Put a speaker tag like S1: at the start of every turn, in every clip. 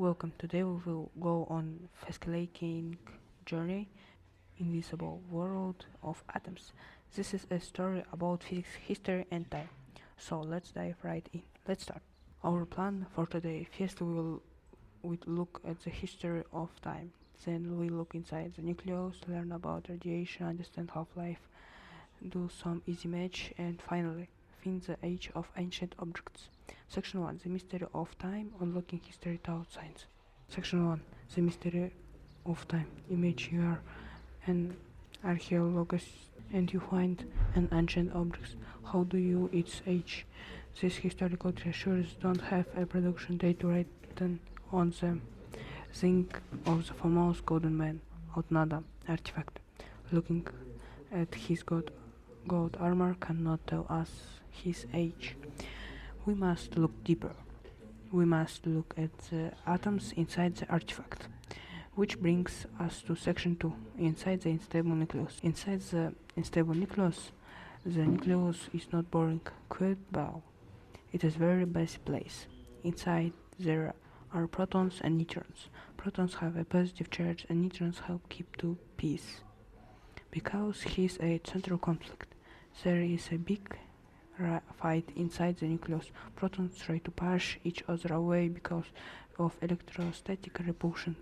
S1: Welcome. Today we will go on fascinating journey invisible world of atoms. This is a story about physics, history and time. So let's dive right in. Let's start. Our plan for today. First we look at the history of time. Then we look inside the nucleus, learn about radiation, understand half-life, do some easy match, and finally find the age of ancient objects. Section 1. The mystery of time, unlocking history without science. Section 1. The mystery of time. Image you are an archaeologist and you find an ancient object. How do you its age? These historical treasures don't have a production date written on them. Think of the famous golden man, Outnada artifact. Looking at his gold armor cannot tell us his age. We must look deeper. We must look at the atoms inside the artifact. Which brings us to section 2, inside the unstable nucleus. Inside the unstable nucleus, the nucleus is not boring, quiet bow. It is very basic place. Inside there are protons and neutrons. Protons have a positive charge and neutrons help keep to peace. Because he is a central conflict, there is a big fight inside the nucleus. Protons try to push each other away because of electrostatic repulsion.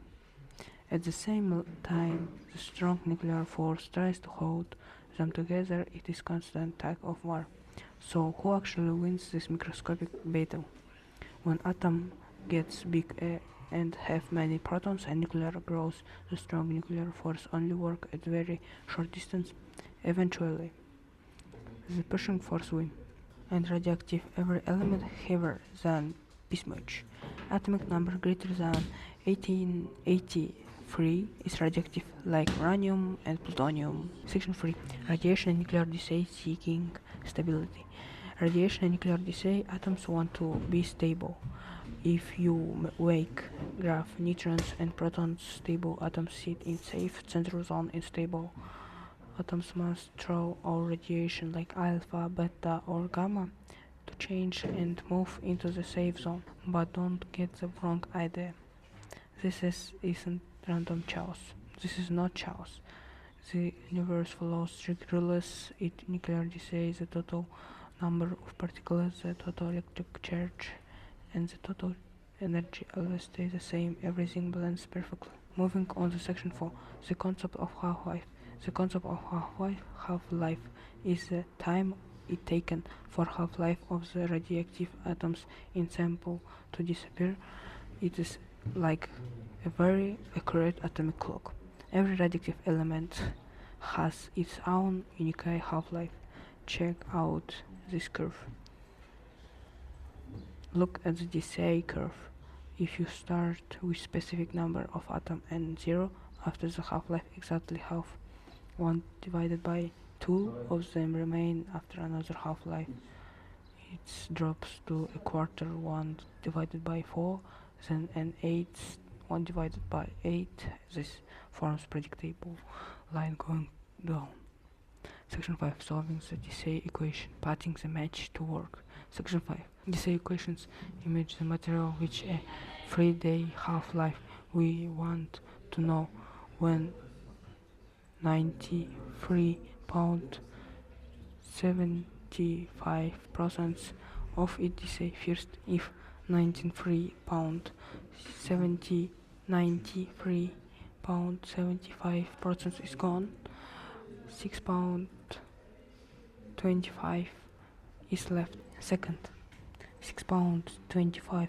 S1: At the same time, the strong nuclear force tries to hold them together. It is constant tug of war. So who actually wins this microscopic battle? When atom gets big and have many protons and nuclear grows, the strong nuclear force only work at very short distance. Eventually, the pushing force wins. And radioactive every element heavier than bismuth. Atomic number greater than 1883 is radioactive, like uranium and plutonium. Section 3. Radiation and nuclear decay seeking stability. Radiation and nuclear decay, atoms want to be stable. If you wake graph neutrons and protons, stable atoms sit in safe central zone. Unstable atoms must throw all radiation like alpha, beta or gamma to change and move into the safe zone. But don't get the wrong idea. Isn't random chaos. This is not chaos. The universe follows strict rules. Nuclear decay, the total number of particles, the total electric charge, and the total energy always stay the same. Everything balances perfectly. Moving on to section 4, the concept of half-life. The concept of half-life is the time it taken for half-life of the radioactive atoms in sample to disappear. It is like a very accurate atomic clock. Every radioactive element has its own unique half-life. Check out this curve. Look at the decay curve. If you start with specific number of atom and 0, after the half-life exactly half. 1 divided by 2 of them remain after another half-life. It drops to a quarter. 1 divided by 4, then an eighth. 1 divided by 8. This forms predictable line going down. Section 5. Solving the decay equation. Putting the match to work. Section 5. Decay equations image the material which a 3-day half-life. We want to know when 93 pound 75% of it decay. First, if 93 pound 93 pound 75% is gone, 6 pound 25 is left. Second, 6 pound 25%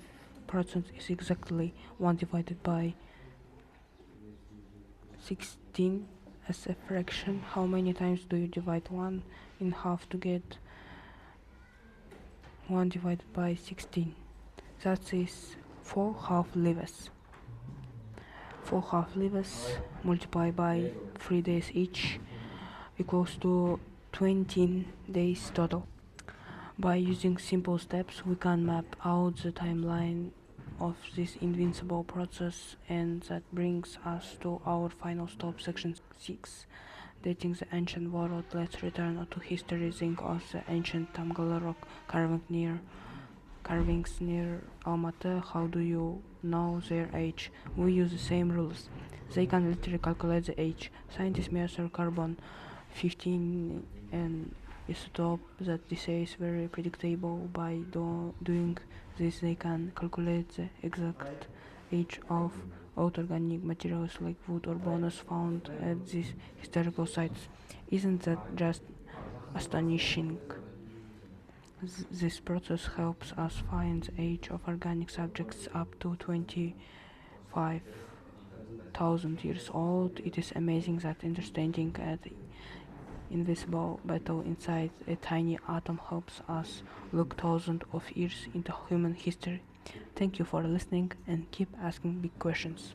S1: is exactly 1 divided by 16 as a fraction. How many times do you divide 1 in half to get 1 divided by 16? That is 4 half-lives. 4 half-lives multiplied by 3 days each equals to 20 days total. By using simple steps, we can map out the timeline of this invincible process, and that brings us to our final stop, section 6. Dating the ancient world. Let's return to history. Think of the ancient Tamgala rock carvings near Almaty. How do you know their age? We use the same rules. They can literally calculate the age. Scientists measure carbon 15 and isotope that decay is very predictable. By doing this, they can calculate the exact age of organic materials like wood or bones found at these historical sites. Isn't that just astonishing? This process helps us find the age of organic subjects up to 25,000 years old. It is amazing that understanding an invisible battle inside a tiny atom helps us look thousands of years into human history. Thank you for listening and keep asking big questions.